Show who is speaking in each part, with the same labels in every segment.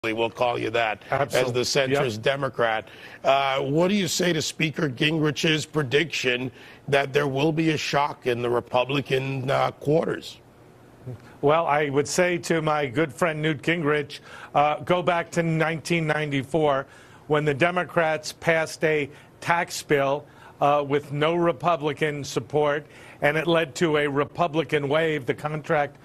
Speaker 1: We'll call you that.
Speaker 2: Absolutely.
Speaker 1: As the centrist Democrat. What do you say to Speaker Gingrich's prediction that there will be a shock in the Republican quarters?
Speaker 2: Well, I would say to my good friend Newt Gingrich, go back to 1994 when the Democrats passed a tax bill with no Republican support, and it led to a Republican wave, the Contract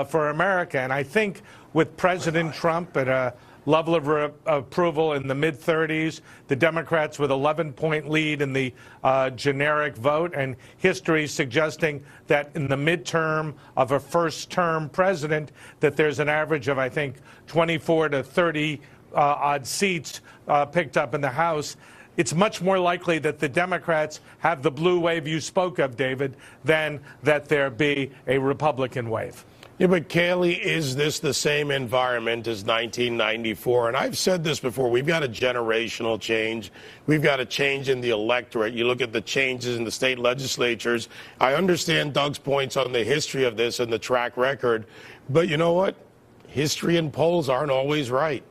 Speaker 2: for America. And I think with President Trump at a level of approval in the mid-30s, the Democrats with 11-point lead in the generic vote, and history suggesting that in the midterm of a first-term president, that there's an average of, I think, 24 to 30 odd seats picked up in the House. It's much more likely that the Democrats have the blue wave you spoke of, David, than that there be a Republican wave.
Speaker 1: Yeah, but Kayleigh, is this the same environment as 1994? And I've said this before. We've got a generational change. We've got a change in the electorate. You look at the changes in the state legislatures. I understand Doug's points on the history of this and the track record. But you know what? History and polls aren't always right.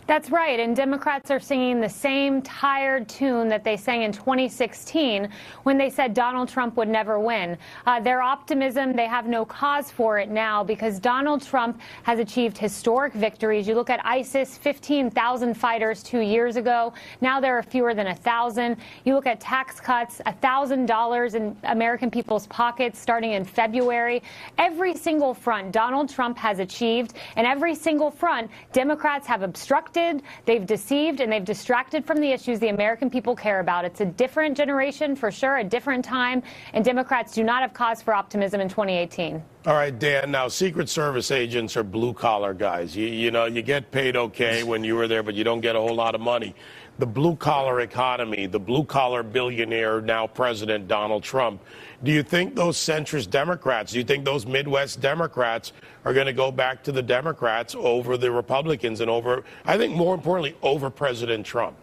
Speaker 3: That's right, and Democrats are singing the same tired tune that they sang in 2016 when they said Donald Trump would never win. Their optimism, they have no cause for it now because Donald Trump has achieved historic victories. You look at ISIS, 15,000 fighters 2 years ago. Now there are fewer than 1,000. You look at tax cuts, $1,000 in American people's pockets starting in February. Every single front Donald Trump has achieved, and every single front Democrats have obstructed. They've deceived and they've distracted from the issues the American people care about. It's a different generation, for sure, a different time, and Democrats do not have cause for optimism in 2018.
Speaker 1: All right, Dan, now Secret Service agents are blue-collar guys. You know, you get paid okay when you were there, but you don't get a whole lot of money. The blue-collar economy, the blue-collar billionaire, now President Donald Trump. Do you think those centrist Democrats, do you think those Midwest Democrats are going to go back to the Democrats over the Republicans and over, I think more importantly, over President Trump?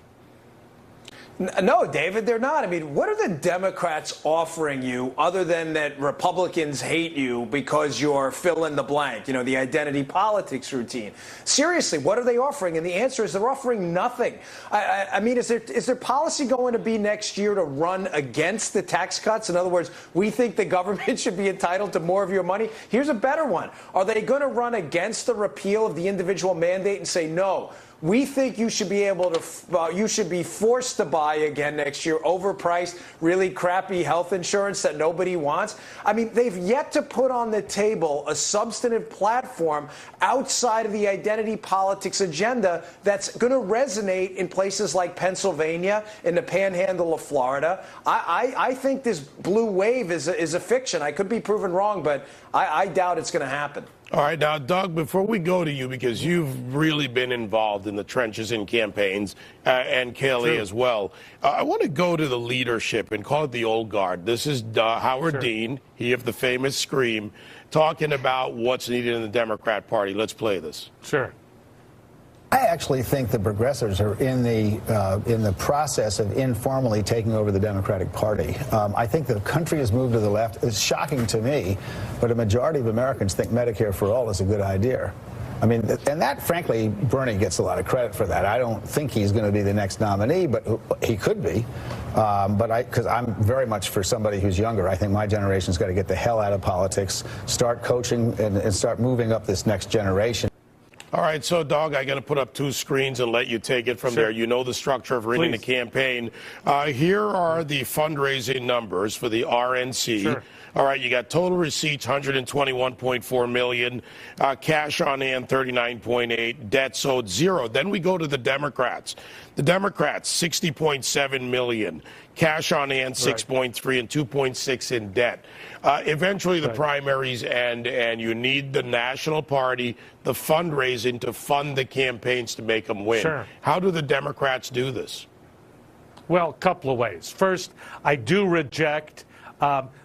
Speaker 4: No, David, they're not. I mean, what are the Democrats offering you other than that Republicans hate you because you're fill in the blank, you know, the identity politics routine? Seriously, what are they offering? And the answer is they're offering nothing. I mean, is there policy going to be next year to run against the tax cuts? In other words, we think the government should be entitled to more of your money. Here's a better one. Are they going to run against the repeal of the individual mandate and say, no, we think you should be able to, you should be forced to buy again next year, overpriced, really crappy health insurance that nobody wants? I mean, they've yet to put on the table a substantive platform outside of the identity politics agenda that's going to resonate in places like Pennsylvania, in the panhandle of Florida. I think this blue wave is a fiction. I could be proven wrong, but I doubt it's going to happen.
Speaker 1: All right, now, Doug, before we go to you, because you've really been involved in the trenches in campaigns, and Kayleigh as well, I want to go to the leadership and call it the old guard. This is Howard Dean, he of the famous Scream, talking about what's needed in the Democrat Party. Let's play this.
Speaker 2: Sure.
Speaker 5: I actually think the progressives are in the process of informally taking over the Democratic Party. I think the country has moved to the left. It's shocking to me, but a majority of Americans think Medicare for all is a good idea. I mean, and that, frankly, Bernie gets a lot of credit for that. I don't think he's going to be the next nominee, but he could be. Because I'm very much for somebody who's younger. I think my generation's got to get the hell out of politics, start coaching, and start moving up this next generation.
Speaker 1: All right, so, Doug, I got to put up two screens and let you take it from there. You know the structure of running a campaign. Here are the fundraising numbers for the RNC.
Speaker 2: Sure.
Speaker 1: All right, you got total receipts, $121.4 million, cash on hand, $39.8, debts owed, $0. Then we go to the Democrats. The Democrats, $60.7 million, cash on hand, $6.3, and $2.6 in debt. Eventually, the primaries end, and you need the national party, the fundraising to fund the campaigns to make them win.
Speaker 2: Sure.
Speaker 1: How do the Democrats do this?
Speaker 2: Well, a couple of ways. First, I do reject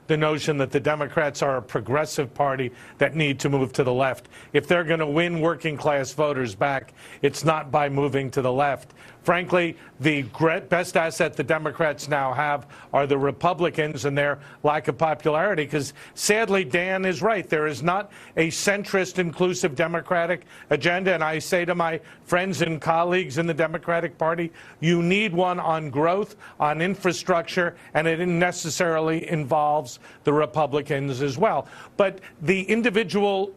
Speaker 2: the notion that the Democrats are a progressive party that need to move to the left. If they're going to win working class voters back, it's not by moving to the left. Frankly, the best asset the Democrats now have are the Republicans and their lack of popularity, because sadly, Dan is right. There is not a centrist, inclusive Democratic agenda. And I say to my friends and colleagues in the Democratic Party, you need one on growth, on infrastructure, and it necessarily involves the Republicans as well. But the individual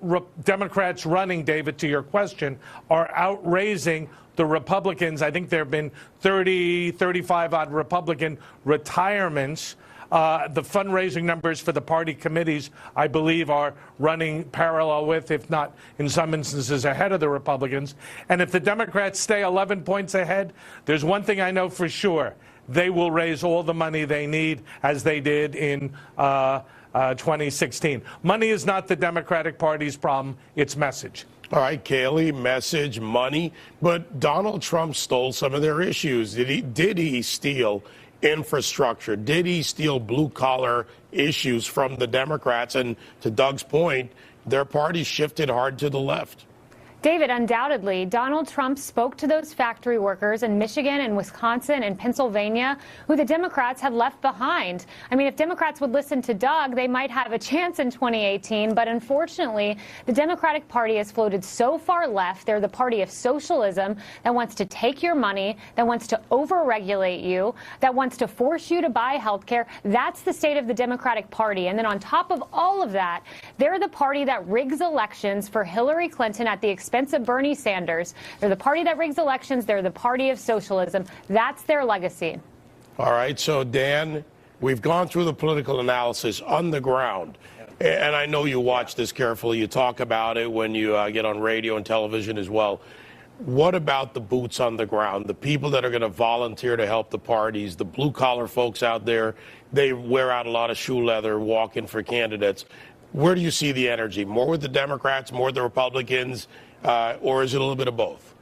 Speaker 2: Democrats running, David, to your question, are outraising the Republicans. I think there have been 30, 35-odd Republican retirements. The fundraising numbers for the party committees, I believe, are running parallel with, if not in some instances ahead of the Republicans. And if the Democrats stay 11 points ahead, there's one thing I know for sure. They will raise all the money they need, as they did in 2016. Money is not the Democratic Party's problem. It's message.
Speaker 1: All right, Kayleigh, message, money. But Donald Trump stole some of their issues. Did he steal infrastructure? Did he steal blue-collar issues from the Democrats? And to Doug's point, their party shifted hard to the left.
Speaker 3: David, undoubtedly, Donald Trump spoke to those factory workers in Michigan and Wisconsin and Pennsylvania who the Democrats had left behind. I mean, if Democrats would listen to Doug, they might have a chance in 2018. But unfortunately, the Democratic Party has floated so far left. They're the party of socialism that wants to take your money, that wants to overregulate you, that wants to force you to buy health care. That's the state of the Democratic Party. And then on top of all of that, they're the party that rigs elections for Hillary Clinton at the expense of Bernie Sanders. They're the party that rigs elections. They're the party of socialism. That's their legacy.
Speaker 1: All right. So, Dan, we've gone through the political analysis on the ground. And I know you watch this carefully. You talk about it when you get on radio and television as well. What about the boots on the ground, the people that are going to volunteer to help the parties, the blue-collar folks out there? They wear out a lot of shoe leather walking for candidates. Where do you see the energy? More with the Democrats, more with the Republicans? Or is it a little bit of both?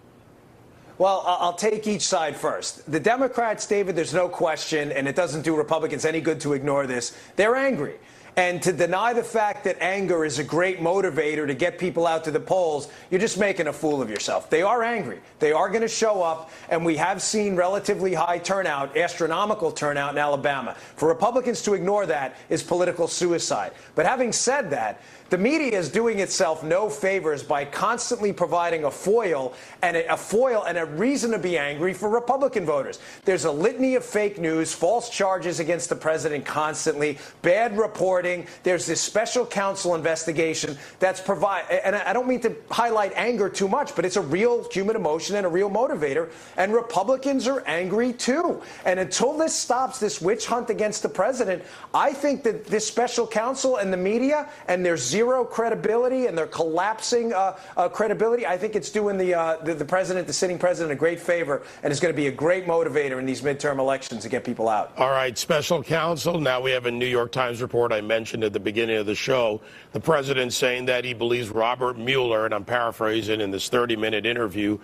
Speaker 4: Well, I'll take each side first. The Democrats, David, there's no question, and it doesn't do Republicans any good to ignore this. They're angry. And to deny the fact that anger is a great motivator to get people out to the polls, you're just making a fool of yourself. They are angry. They are going to show up, and we have seen relatively high turnout, astronomical turnout in Alabama. For Republicans to ignore that is political suicide. But having said that, the media is doing itself no favors by constantly providing a foil and a reason to be angry for Republican voters. There's a litany of fake news, false charges against the president constantly, bad reporting. There's this special counsel investigation that's and I don't mean to highlight anger too much, but it's a real human emotion and a real motivator. And Republicans are angry too. And until this stops, this witch hunt against the president, I think that this special counsel and the media and their zero credibility and their collapsing credibility, I think it's doing the president, the sitting president, a great favor, and is going to be a great motivator in these midterm elections to get people out.
Speaker 1: All right, special counsel. Now we have a New York Times report I mentioned at the beginning of the show. The president saying that he believes Robert Mueller, and I'm paraphrasing in this 30-minute interview,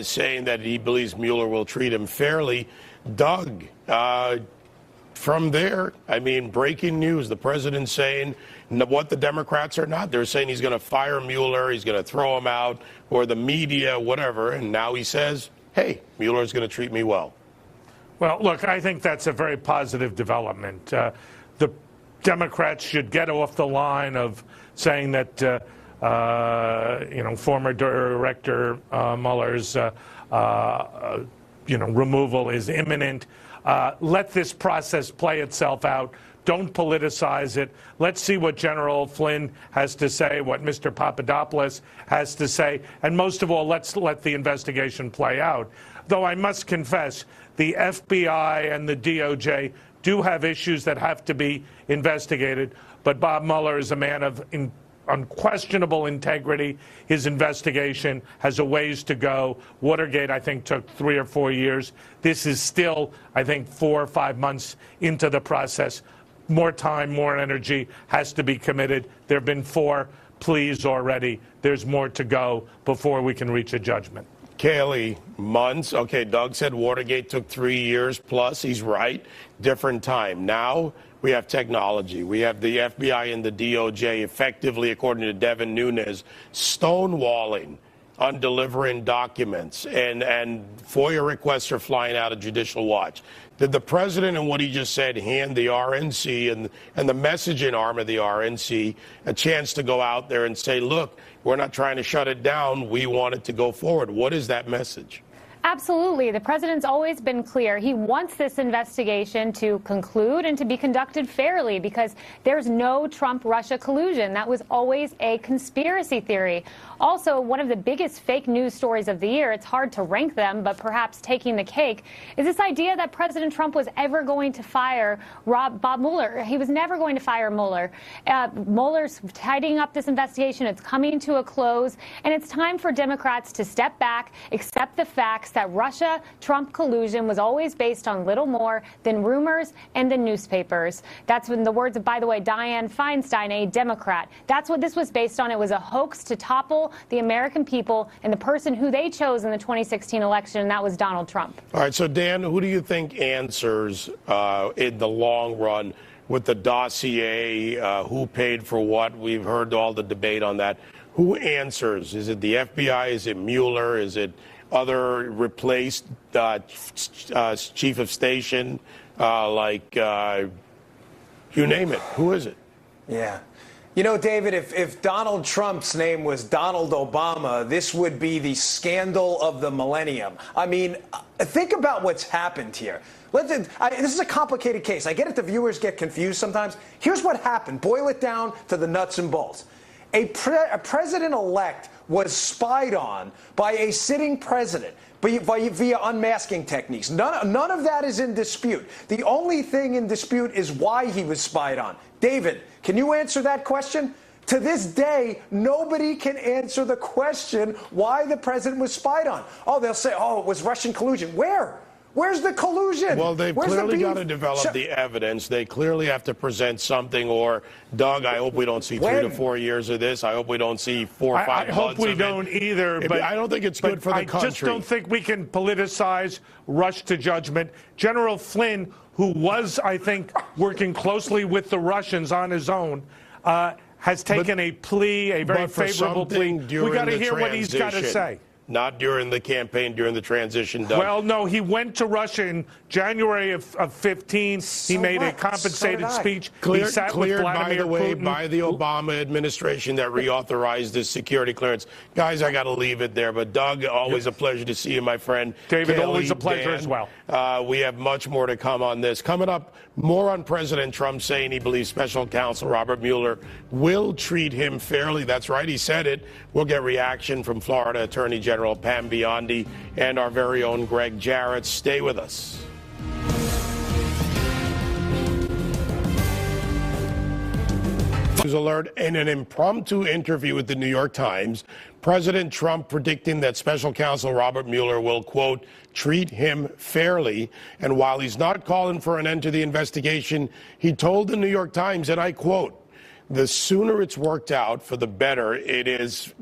Speaker 1: saying that he believes Mueller will treat him fairly. Doug, from there, I mean, breaking news, the president saying what the Democrats are not. They're saying he's going to fire Mueller, he's going to throw him out, or the media, whatever. And now he says, hey, Mueller's going to treat me well.
Speaker 2: Well, look, I think that's a very positive development. The Democrats should get off the line of saying that, former Director Mueller's, removal is imminent. Let this process play itself out. Don't politicize it. Let's see what General Flynn has to say, what Mr. Papadopoulos has to say, and most of all, let's let the investigation play out. Though I must confess, the FBI and the DOJ do have issues that have to be investigated, but Bob Mueller is a man of unquestionable integrity. His investigation has a ways to go. Watergate, I think, took 3 or 4 years. This is still, I think, 4 or 5 months into the process. More time, more energy has to be committed. There have been 4 pleas already. There's more to go before we can reach a judgment.
Speaker 1: Kayleigh, months. Okay, Doug said Watergate took 3 years plus. He's right. Different time. Now We have technology. We have the FBI and the DOJ effectively, according to Devin Nunes, stonewalling on delivering documents, and FOIA requests are flying out of Judicial Watch. Did the president and what he just said hand the RNC and the messaging arm of the RNC a chance to go out there and say, look, we're not trying to shut it down. We want it to go forward. What is that message?
Speaker 3: Absolutely. The president's always been clear. He wants this investigation to conclude and to be conducted fairly because there's no Trump-Russia collusion. That was always a conspiracy theory. Also, one of the biggest fake news stories of the year, it's hard to rank them, but perhaps taking the cake, is this idea that President Trump was ever going to fire Bob Mueller. He was never going to fire Mueller. Mueller's tidying up this investigation. It's coming to a close, and it's time for Democrats to step back, accept the facts that Russia-Trump collusion was always based on little more than rumors and the newspapers. That's when the words of, by the way, Dianne Feinstein, a Democrat. That's what this was based on. It was a hoax to topple the American people and the person who they chose in the 2016 election, and that was Donald Trump.
Speaker 1: All right, so Dan, who do you think answers in the long run with the dossier? Who paid for what? We've heard all the debate on that. Who answers? Is it the FBI? Is it Mueller? Is it other replaced chief of station, you name it? Who is it?
Speaker 4: Yeah. You know, David, if Donald Trump's name was Donald Obama, this would be the scandal of the millennium. I mean, think about what's happened here. This is a complicated case. I get it. The viewers get confused sometimes. Here's what happened. Boil it down to the nuts and bolts. A president-elect was spied on by a sitting president via unmasking techniques. None of that is in dispute. The only thing in dispute is why he was spied on. David, can you answer that question? To this day, nobody can answer the question why the president was spied on. Oh, they'll say, oh, it was Russian collusion. Where? Where's the collusion?
Speaker 1: Well, they've clearly got to develop the evidence. They clearly have to present something. Or, Doug, I hope we don't see 3 to 4 years of this. I hope we don't see 4 or 5 months.
Speaker 2: I hope we don't either. But
Speaker 1: I don't think it's good for the country.
Speaker 2: I just don't think we can politicize, rush to judgment. General Flynn, who was, I think, working closely with the Russians on his own, has taken a plea, a very favorable plea. We got to hear what he's got to say.
Speaker 1: Not during the campaign, during the transition, Doug.
Speaker 2: Well, no, he went to Russia in January of 15. He made a compensated speech. He sat with Vladimir
Speaker 1: by the way,
Speaker 2: Putin.
Speaker 1: by the Obama administration that reauthorized this security clearance. Guys, I got to leave it there. But, Doug, always a pleasure to see you, my friend.
Speaker 2: David,
Speaker 1: Kelly,
Speaker 2: always a pleasure
Speaker 1: Dan,
Speaker 2: as well.
Speaker 1: We have much more to come on this. Coming up, more on President Trump saying he believes special counsel Robert Mueller will treat him fairly. That's right, he said it. We'll get reaction from Florida Attorney General Pam Biondi and our very own Greg Jarrett. Stay with us. News alert. In an impromptu interview with the New York Times, President Trump predicting that special counsel Robert Mueller will, quote, treat him fairly. And while he's not calling for an end to the investigation, he told the New York Times, and I quote, the sooner it's worked out, the better it is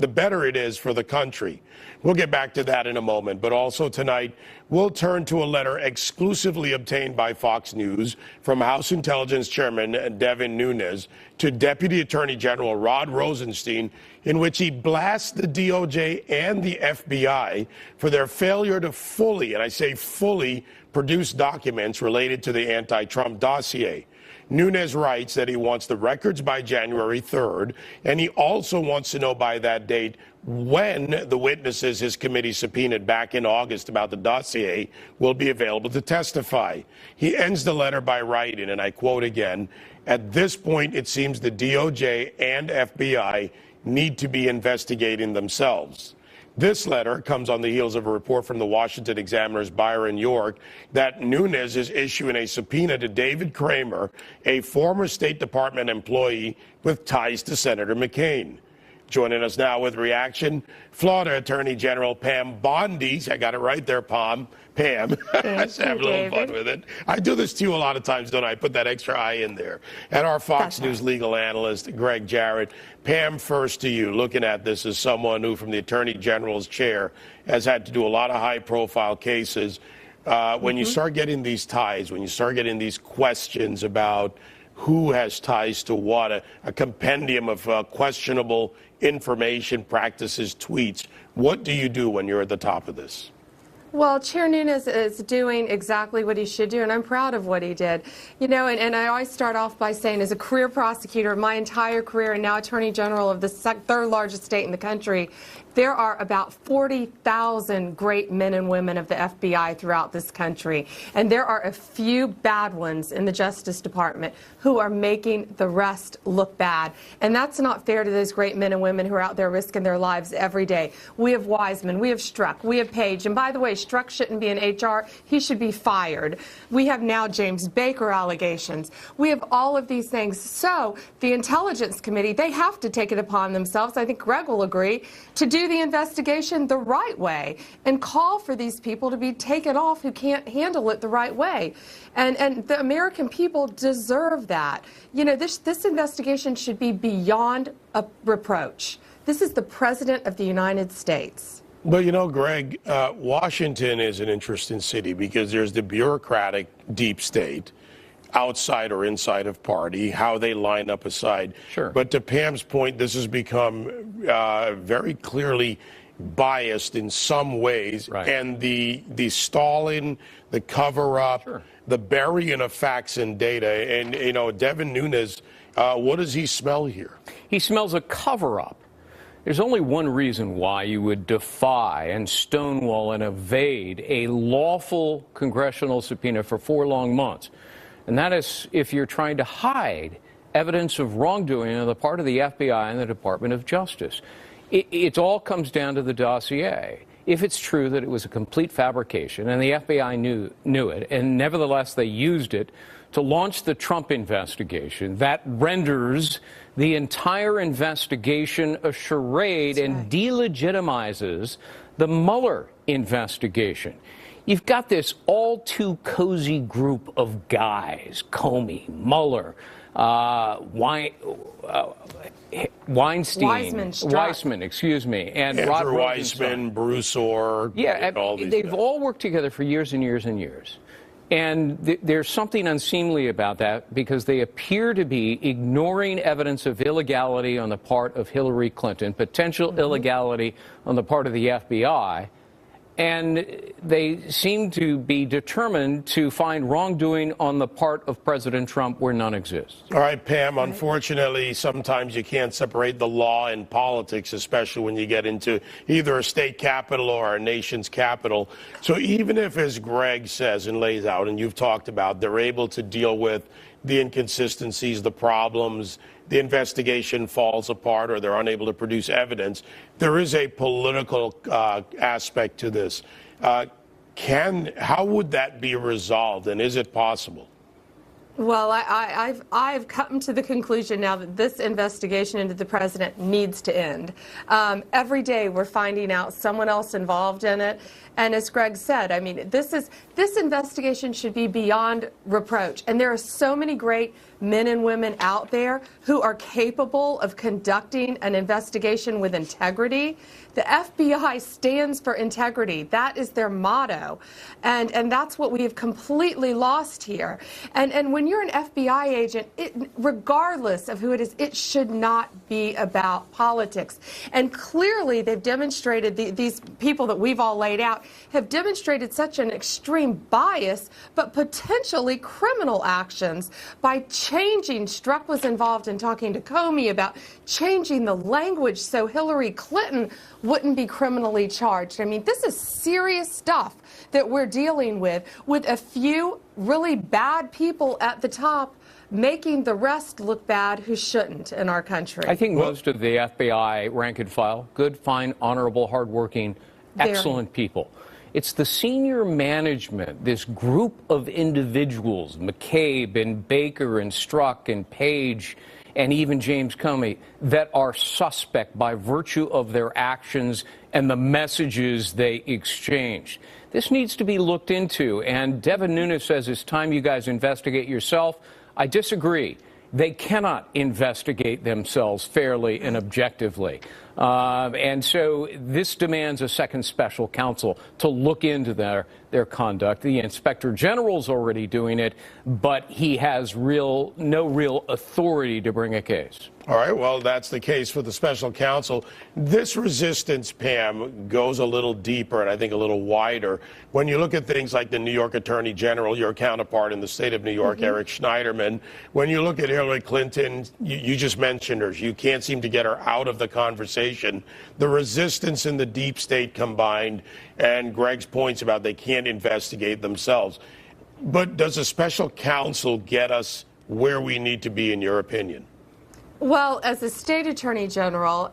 Speaker 1: for the country. We'll get back to that in a moment. But also tonight, we'll turn to a letter exclusively obtained by Fox News from House Intelligence Chairman Devin Nunes to Deputy Attorney General Rod Rosenstein, in which he blasts the DOJ and the FBI for their failure to fully, and I say fully, produce documents related to the anti-Trump dossier. Nunes writes that he wants the records by January 3rd, and he also wants to know by that date when the witnesses his committee subpoenaed back in August about the dossier will be available to testify. He ends the letter by writing, and I quote again, at this point, it seems the DOJ and FBI need to be investigating themselves. This letter comes on the heels of a report from the Washington Examiner's Byron York that Nunes is issuing a subpoena to David Kramer, a former State Department employee with ties to Senator McCain. Joining us now with reaction, Florida Attorney General Pam Bondi. I got it right there, Pam. I have a little fun with it. I do this to you a lot of times, don't I? Put that extra I in there. And our Fox News legal analyst, Greg Jarrett. Pam, first to you. Looking at this as someone who, from the Attorney General's chair, has had to do a lot of high-profile cases. When you start getting these ties, when you start getting these questions about who has ties to what, a compendium of questionable information, practices, tweets. What do you do when you're at the top of this?
Speaker 6: Well, Chair Nunes is doing exactly what he should do, and I'm proud of what he did. You know, and I always start off by saying, as a career prosecutor, my entire career, and now Attorney General of the third largest state in the country, there are about 40,000 great men and women of the FBI throughout this country. And there are a few bad ones in the Justice Department who are making the rest look bad. And that's not fair to those great men and women who are out there risking their lives every day. We have Wiseman, we have Strzok, we have Page. And by the way, Strzok shouldn't be in HR. He should be fired. We have now James Baker allegations. We have all of these things. So the Intelligence Committee, they have to take it upon themselves, I think Greg will agree, to do the investigation the right way and call for these people to be taken off who can't handle it the right way. And the American people deserve that. You know, this investigation should be beyond a reproach. This is the President of the United States.
Speaker 1: But you know, Greg, Washington is an interesting city because there's the bureaucratic deep state, outside or inside of party, how they line up aside.
Speaker 7: Sure.
Speaker 1: But to Pam's point, this has become very clearly biased in some ways.
Speaker 7: Right.
Speaker 1: And the stalling, the cover-up,
Speaker 7: Sure.
Speaker 1: the burying of facts and data. And, you know, Devin Nunes, what does he smell here?
Speaker 7: He smells a cover-up. There's only one reason why you would defy and stonewall and evade a lawful congressional subpoena for 4 long months. And that is if you're trying to hide evidence of wrongdoing on the part of the FBI and the Department of Justice. It all comes down to the dossier. If it's true that it was a complete fabrication and the FBI knew it, and nevertheless they used it to launch the Trump investigation, that renders the entire investigation a charade and delegitimizes the Mueller investigation. You've got this all too cozy group of guys, Comey, Mueller, Weissman, excuse me, and
Speaker 1: Andrew
Speaker 7: Rod
Speaker 1: Weissman, Bruce Orr.
Speaker 7: Yeah,
Speaker 1: all these
Speaker 7: they've
Speaker 1: guys.
Speaker 7: all worked together for years and years and years. And there's something unseemly about that because they appear to be ignoring evidence of illegality on the part of Hillary Clinton, potential illegality on the part of the FBI. And they seem to be determined to find wrongdoing on the part of President Trump where none exists.
Speaker 1: All right, Pam, unfortunately, sometimes you can't separate the law and politics, especially when you get into either a state capital or a nation's capital. So even if, as Greg says and lays out, and you've talked about, they're able to deal with the inconsistencies, the problems, the investigation falls apart or they're unable to produce evidence, there is a political aspect to this. How would that be resolved, and is it possible?
Speaker 6: Well, I've come to the conclusion now that this investigation into the president needs to end. Every day we're finding out someone else involved in it. And as Greg said, I mean, this investigation should be beyond reproach. And there are so many great men and women out there who are capable of conducting an investigation with integrity. The FBI stands for integrity. That is their motto. And that's what we have completely lost here. And when you're an FBI agent, regardless of who it is, it should not be about politics. And clearly they've demonstrated, these people that we've all laid out, have demonstrated such an extreme bias, but potentially criminal actions by changing. Strzok was involved in talking to Comey about changing the language so Hillary Clinton wouldn't be criminally charged. I mean, this is serious stuff that we're dealing with a few really bad people at the top making the rest look bad who shouldn't in our country.
Speaker 7: I think most of the FBI rank and file, good, fine, honorable, hardworking, excellent people. It's the senior management, this group of individuals, McCabe and Baker and Strzok and Page and even James Comey, that are suspect by virtue of their actions and the messages they exchanged. This needs to be looked into, and Devin Nunes says it's time you guys investigate yourself. I disagree. They cannot investigate themselves fairly and objectively. And so this demands a second special counsel to look into their conduct. The inspector general's already doing it, but he has no real authority to bring a case.
Speaker 1: All right, well, that's the case for the special counsel. This resistance, Pam, goes a little deeper and I think a little wider. When you look at things like the New York Attorney General, your counterpart in the state of New York, Eric Schneiderman, when you look at Hillary Clinton, you just mentioned her. You can't seem to get her out of the conversation. The resistance and the deep state combined, and Greg's points about they can't investigate themselves. But does a special counsel get us where we need to be, in your opinion?
Speaker 6: Well, as a state attorney general,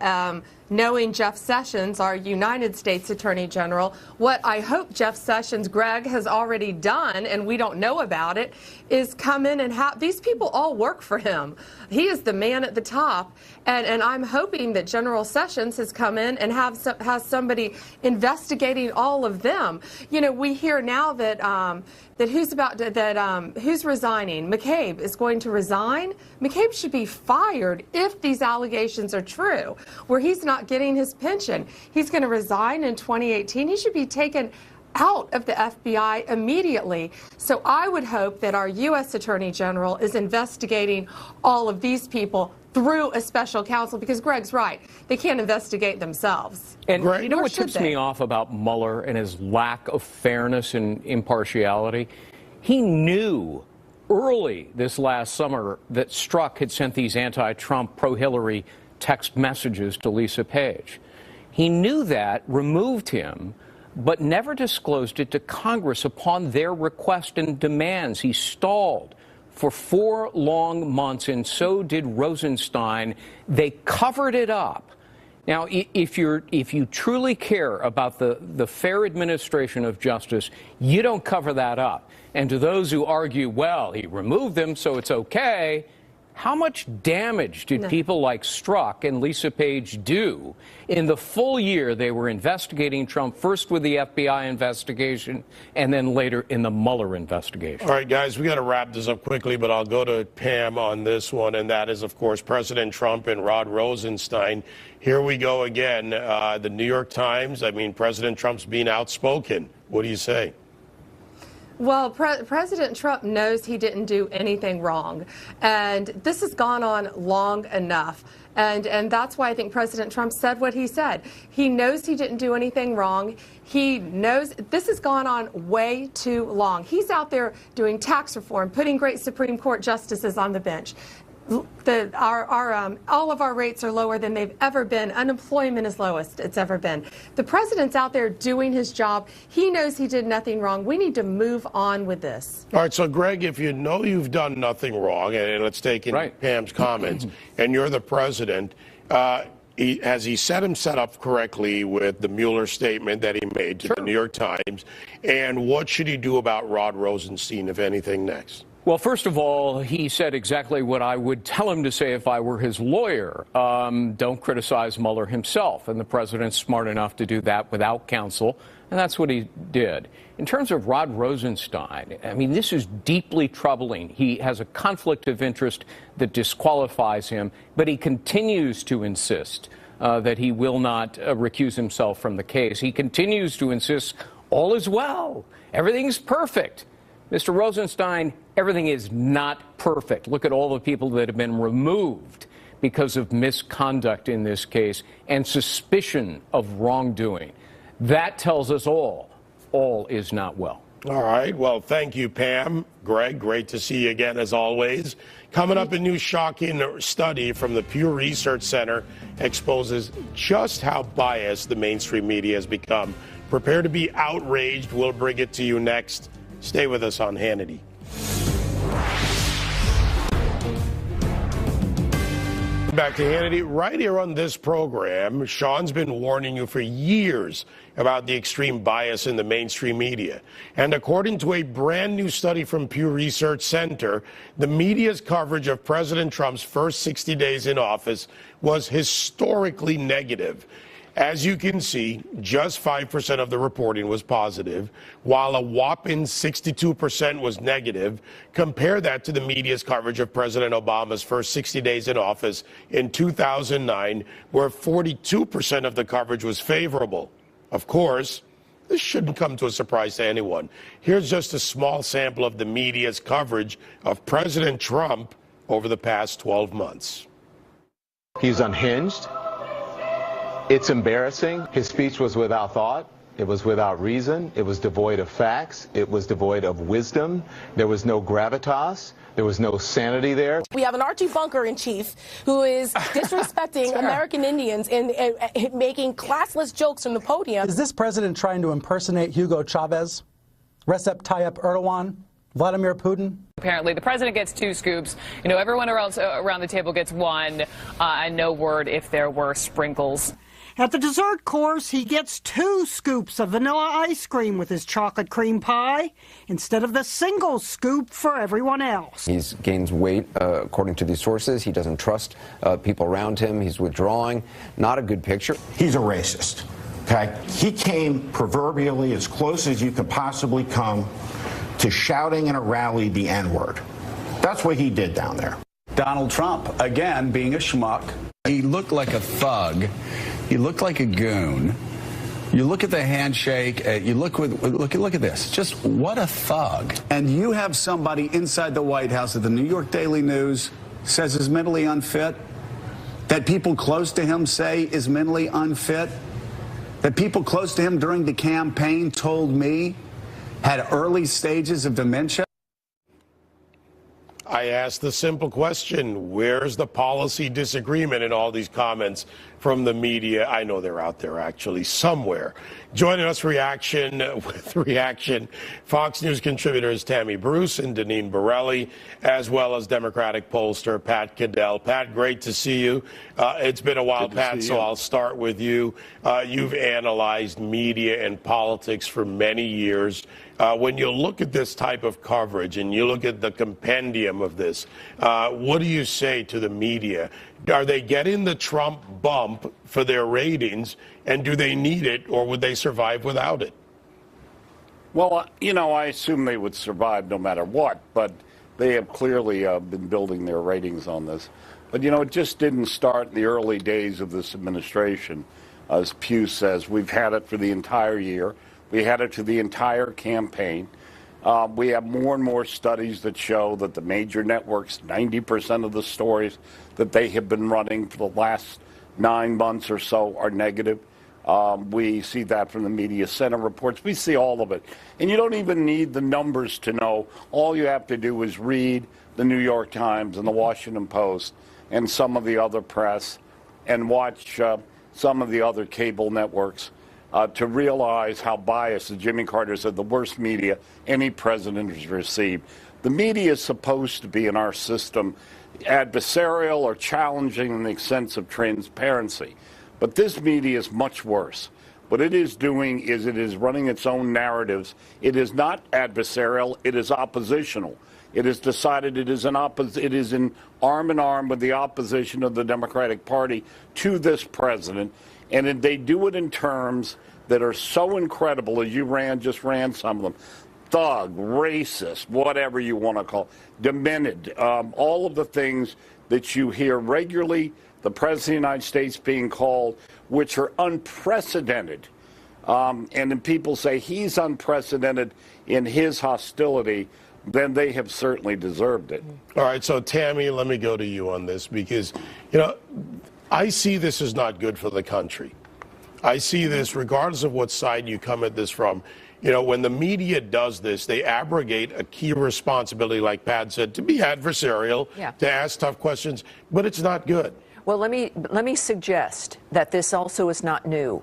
Speaker 6: knowing Jeff Sessions, our United States Attorney General, what I hope Jeff Sessions, Greg, has already done, and we don't know about it, is come in and have these people all work for him. He is the man at the top, and I'm hoping that General Sessions has come in and has somebody investigating all of them. You know, we hear now that who's resigning? McCabe is going to resign. McCabe should be fired if these allegations are true, where he's not getting his pension. He's going to resign in 2018. He should be taken out of the FBI immediately. So I would hope that our U.S. Attorney General is investigating all of these people through a special counsel, because Greg's right. They can't investigate themselves.
Speaker 7: And you know what tips me off about Mueller and his lack of fairness and impartiality? He knew early this last summer that Strzok had sent these anti-Trump, pro-Hillary text messages to Lisa Page. He knew that, removed him, but never disclosed it to Congress upon their request and demands. He stalled for 4 long months, and so did Rosenstein. They covered it up. Now, if you truly care about the fair administration of justice, you don't cover that up. And to those who argue, well, he removed them, so it's okay, how much damage did people like Strzok and Lisa Page do in the full year they were investigating Trump, first with the FBI investigation and then later in the Mueller investigation?
Speaker 1: All right, guys, we got to wrap this up quickly, but I'll go to Pam on this one, and that is, of course, President Trump and Rod Rosenstein. Here we go again. The New York Times, I mean, President Trump's being outspoken. What do you say?
Speaker 6: Well, President Trump knows he didn't do anything wrong, and this has gone on long enough. And that's why I think President Trump said what he said. He knows he didn't do anything wrong. He knows this has gone on way too long. He's out there doing tax reform, putting great Supreme Court justices on the bench. All of our rates are lower than they've ever been. Unemployment is lowest it's ever been. The president's out there doing his job. He knows he did nothing wrong. We need to move on with this.
Speaker 1: All right, so Greg, if you know you've done nothing wrong, and let's take in Pam's comments, and you're the president, has he set himself up correctly with the Mueller statement that he made to the New York Times? And what should he do about Rod Rosenstein, if anything, next?
Speaker 7: Well, first of all, he said exactly what I would tell him to say if I were his lawyer. Don't criticize Mueller himself. And the president's smart enough to do that without counsel. And that's what he did. In terms of Rod Rosenstein, I mean, this is deeply troubling. He has a conflict of interest that disqualifies him, but he continues to insist that he will not recuse himself from the case. He continues to insist all is well. Everything's perfect. Mr. Rosenstein, everything is not perfect. Look at all the people that have been removed because of misconduct in this case and suspicion of wrongdoing. That tells us all is not well.
Speaker 1: All right. Well, thank you, Pam. Greg, great to see you again, as always. Coming up, a new shocking study from the Pew Research Center exposes just how biased the mainstream media has become. Prepare to be outraged. We'll bring it to you next. Stay with us on Hannity. Back to Hannity. Right here on this program, Sean's been warning you for years about the extreme bias in the mainstream media. And according to a brand new study from Pew Research Center, the media's coverage of President Trump's first 60 days in office was historically negative. As you can see, just 5% of the reporting was positive, while a whopping 62% was negative. Compare that to the media's coverage of President Obama's first 60 days in office in 2009, where 42% of the coverage was favorable. Of course, this shouldn't come to a surprise to anyone. Here's just a small sample of the media's coverage of President Trump over the past 12 months.
Speaker 8: He's unhinged. It's embarrassing. His speech was without thought. It was without reason. It was devoid of facts. It was devoid of wisdom. There was no gravitas. There was no sanity there.
Speaker 9: We have an Archie Bunker-in-chief who is disrespecting American Indians and making classless jokes from the podium.
Speaker 10: Is this president trying to impersonate Hugo Chavez, Recep Tayyip Erdogan, Vladimir Putin?
Speaker 11: Apparently, the president gets 2 scoops. You know, everyone else around the table gets 1, and no word if there were sprinkles.
Speaker 12: At the dessert course, he gets 2 scoops of vanilla ice cream with his chocolate cream pie instead of the single scoop for everyone else.
Speaker 13: He's gained weight, according to these sources. He doesn't trust people around him. He's withdrawing. Not a good picture.
Speaker 14: He's a racist. Okay? He came proverbially as close as you could possibly come to shouting in a rally the N-word. That's what he did down there.
Speaker 15: Donald Trump, again, being a schmuck. He looked like a thug. He looked like a goon. You look at the handshake. You look at this. Just what a thug. And you have somebody inside the White House that the New York Daily News says is mentally unfit, that people close to him say is mentally unfit, that people close to him during the campaign told me had early stages of dementia.
Speaker 1: I asked the simple question, where's the policy disagreement in all these comments from the media? I know they're out there, actually, somewhere. Joining us with Reaction, Fox News contributors Tammy Bruce and Deneen Borelli, as well as Democratic pollster Pat Cadell. Pat, great to see you. It's been a while, Pat, so I'll start with you. You've analyzed media and politics for many years. When you look at this type of coverage and you look at the compendium of this, what do you say to the media? Are they getting the Trump bump for their ratings, and do they need it, or would they survive without it?
Speaker 16: Well, I assume they would survive no matter what, but they have clearly been building their ratings on this. But, it just didn't start in the early days of this administration. As Pew says, we've had it for the entire year. We had it to the entire campaign. We have more and more studies that show that the major networks, 90% of the stories that they have been running for the last 9 months or so are negative. We see that from the Media Center reports. We see all of it. And you don't even need the numbers to know. All you have to do is read the New York Times and the Washington Post and some of the other press and watch some of the other cable networks to realize how biased, as Jimmy Carter said, the worst media any president has received. The media is supposed to be in our system adversarial or challenging in the sense of transparency. But this media is much worse. What it is doing is it is running its own narratives. It is not adversarial. It is oppositional. It has decided it is in arm in arm with the opposition of the Democratic Party to this president. And they do it in terms that are so incredible, as you just ran some of them. Thug, racist, whatever you want to call it, demented, all of the things that you hear regularly, the President of the United States being called, which are unprecedented. And then people say he's unprecedented in his hostility, then they have certainly deserved it.
Speaker 1: All right, so Tammy, let me go to you on this because, I see this as not good for the country. I see this, regardless of what side you come at this from, when the media does this, they abrogate a key responsibility, like Pat said, to be adversarial, to ask tough questions, but it's not good.
Speaker 17: Well, let me suggest that this also is not new.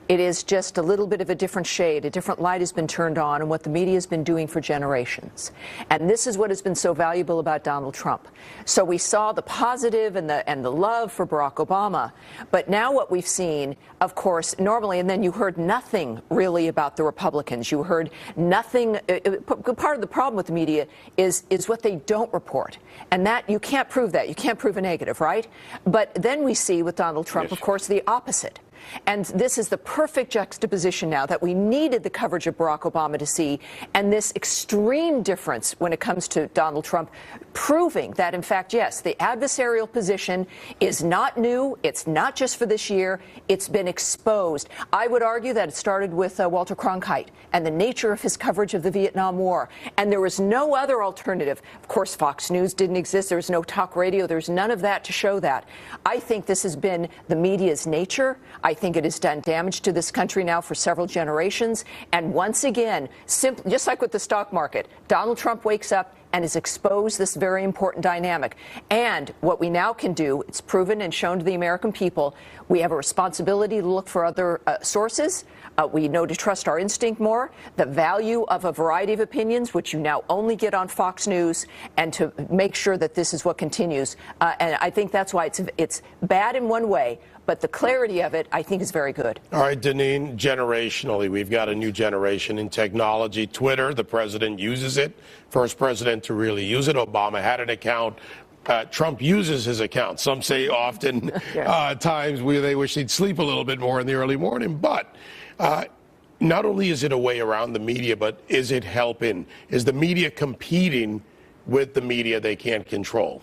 Speaker 17: It is just a little bit of a different shade. A different light has been turned on in what the media has been doing for generations. And this is what has been so valuable about Donald Trump. So we saw the positive and the love for Barack Obama. But now what we've seen, of course, normally, and then you heard nothing really about the Republicans. You heard nothing. Part of the problem with the media is what they don't report. And that you can't prove that. You can't prove a negative, right? But then we see with Donald Trump, of course, the opposite. And this is the perfect juxtaposition now that we needed the coverage of Barack Obama to see, and this extreme difference when it comes to Donald Trump, proving that, in fact, yes, the adversarial position is not new. It's not just for this year. It's been exposed. I would argue that it started with Walter Cronkite and the nature of his coverage of the Vietnam War. And there was no other alternative. Of course, Fox News didn't exist. There was no talk radio. There was none of that to show that. I think this has been the media's nature. I think it has done damage to this country now for several generations. And once again, just like with the stock market, Donald Trump wakes up and has exposed this very important dynamic. And what we now can do, it's proven and shown to the American people, we have a responsibility to look for other sources. We know to trust our instinct more, the value of a variety of opinions, which you now only get on Fox News, and to make sure that this is what continues. And I think that's why it's bad in one way, but the clarity of it, I think, is very good.
Speaker 1: All right, Deneen, generationally, we've got a new generation in technology. Twitter, the president uses it. First president to really use it. Obama had an account. Trump uses his account. Some say often times where they wish he'd sleep a little bit more in the early morning. But not only is it a way around the media, but is it helping? Is the media competing with the media they can't control?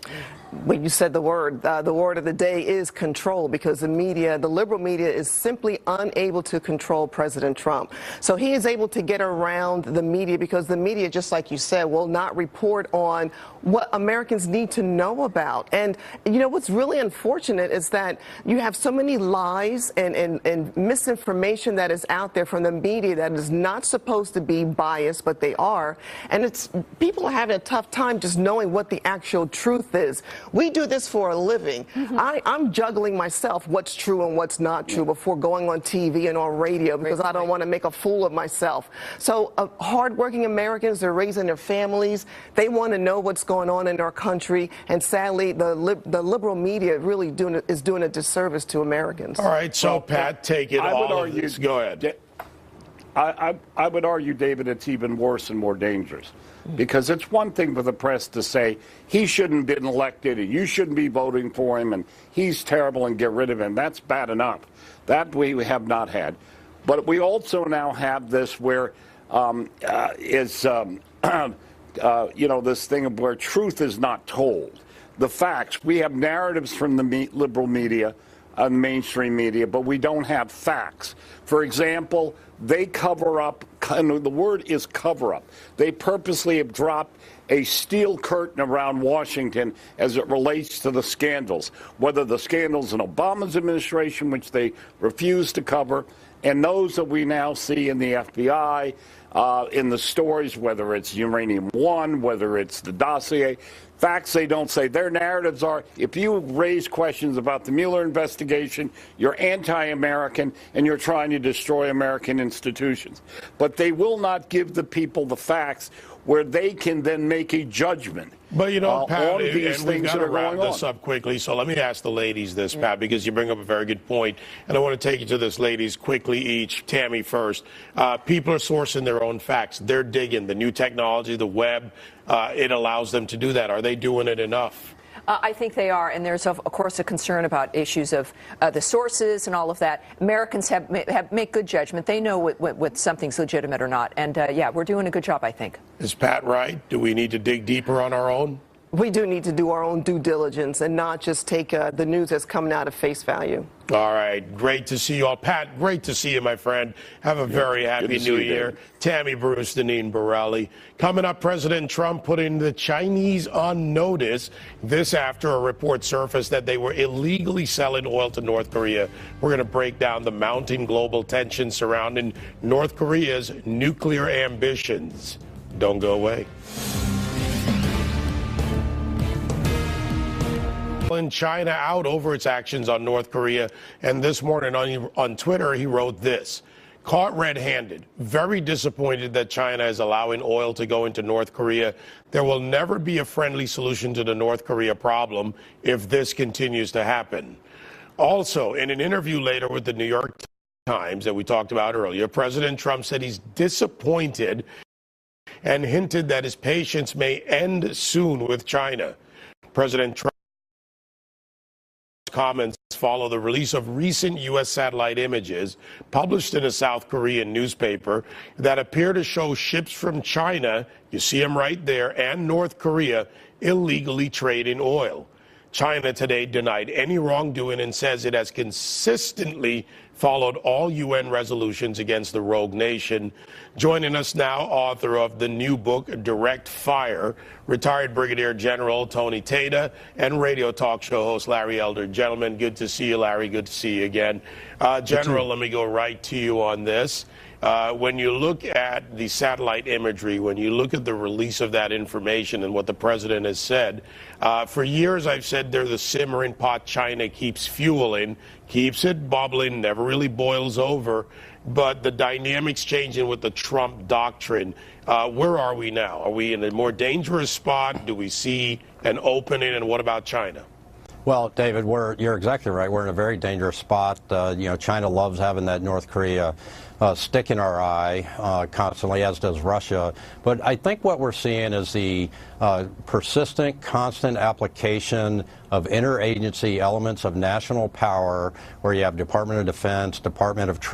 Speaker 18: When you said the word of the day is control, because the media, the liberal media, is simply unable to control President Trump. So he is able to get around the media because the media, just like you said, will not report on what Americans need to know about. And, you know, what's really unfortunate is that you have so many lies and misinformation that is out there from the media that is not supposed to be biased, but they are. And people are having a tough time just knowing what the actual truth is. We do this for a living. I'm juggling myself what's true and what's not true before going on TV and on radio because I don't want to make a fool of myself. So hardworking Americans, they're raising their families. They want to know what's going on in our country. And sadly, the liberal media really is doing a disservice to Americans.
Speaker 1: All right, so Pat, take it all. Go ahead.
Speaker 16: I would argue, David, it's even worse and more dangerous. Because it's one thing for the press to say he shouldn't have been elected and you shouldn't be voting for him and he's terrible and get rid of him. That's bad enough. That we have not had. But we also now have this where this thing of where truth is not told. The facts. We have narratives from the liberal media, mainstream media, but we don't have facts. For example, they cover up, and the word is cover up. They purposely have dropped a steel curtain around Washington as it relates to the scandals, whether the scandals in Obama's administration, which they refused to cover, and those that we now see in the FBI, in the stories, whether it's Uranium One, whether it's the dossier. Facts they don't say. Their narratives are, if you raise questions about the Mueller investigation, you're anti-American and you're trying to destroy American institutions. But they will not give the people the facts where they can then make a judgment.
Speaker 1: But, you know, Pat,
Speaker 16: on these
Speaker 1: and we've
Speaker 16: things
Speaker 1: got
Speaker 16: that
Speaker 1: to
Speaker 16: are
Speaker 1: wrap
Speaker 16: going
Speaker 1: this
Speaker 16: on.
Speaker 1: up quickly. So let me ask the ladies this, Pat, because you bring up a very good point. And I want to take you to this, ladies, quickly each. Tammy first. People are sourcing their own facts. They're digging. The new technology, the web, it allows them to do that. Are they doing it enough?
Speaker 17: I think they are, and there's, of course, a concern about issues of the sources and all of that. Americans make good judgment. They know what something's legitimate or not. And, yeah, we're doing a good job, I think.
Speaker 1: Is Pat right? Do we need to dig deeper on our own?
Speaker 18: We do need to do our own due diligence and not just take the news that's coming out of face value.
Speaker 1: All right. Great to see you all. Pat, great to see you, my friend. Have a very happy New Year. Tammy Bruce, Deneen Borelli. Coming up, President Trump putting the Chinese on notice. This after a report surfaced that they were illegally selling oil to North Korea. We're going to break down the mounting global tension surrounding North Korea's nuclear ambitions. Don't go away. In China out over its actions on North Korea, and this morning on Twitter he wrote this: caught red-handed, very disappointed that China is allowing oil to go into North Korea. There will never be a friendly solution to the North Korea problem if this continues to happen. Also, in an interview later with the New York Times that we talked about earlier, President Trump said he's disappointed and hinted that his patience may end soon with China. President Trump comments follow the release of recent U.S. satellite images published in a South Korean newspaper that appear to show ships from China, you see them right there, and North Korea illegally trading oil. China today denied any wrongdoing and says it has consistently followed all UN resolutions against the rogue nation. Joining us now, author of the new book, Direct Fire, retired Brigadier General Tony Tata, and radio talk show host Larry Elder. Gentlemen, good to see you, Larry. Good to see you again. General, let me go right to you on this. When you look at the satellite imagery, when you look at the release of that information and what the president has said, for years I've said they're the simmering pot China keeps fueling, keeps it bubbling, never really boils over. But the dynamics changing with the Trump doctrine. Where are we now? Are we in a more dangerous spot? Do we see an opening? And what about China?
Speaker 19: Well, David, you're exactly right. We're in a very dangerous spot. China loves having that North Korea stick in our eye constantly, as does Russia. But I think what we're seeing is the persistent, constant application of interagency elements of national power, where you have Department of Defense, Department of Trade,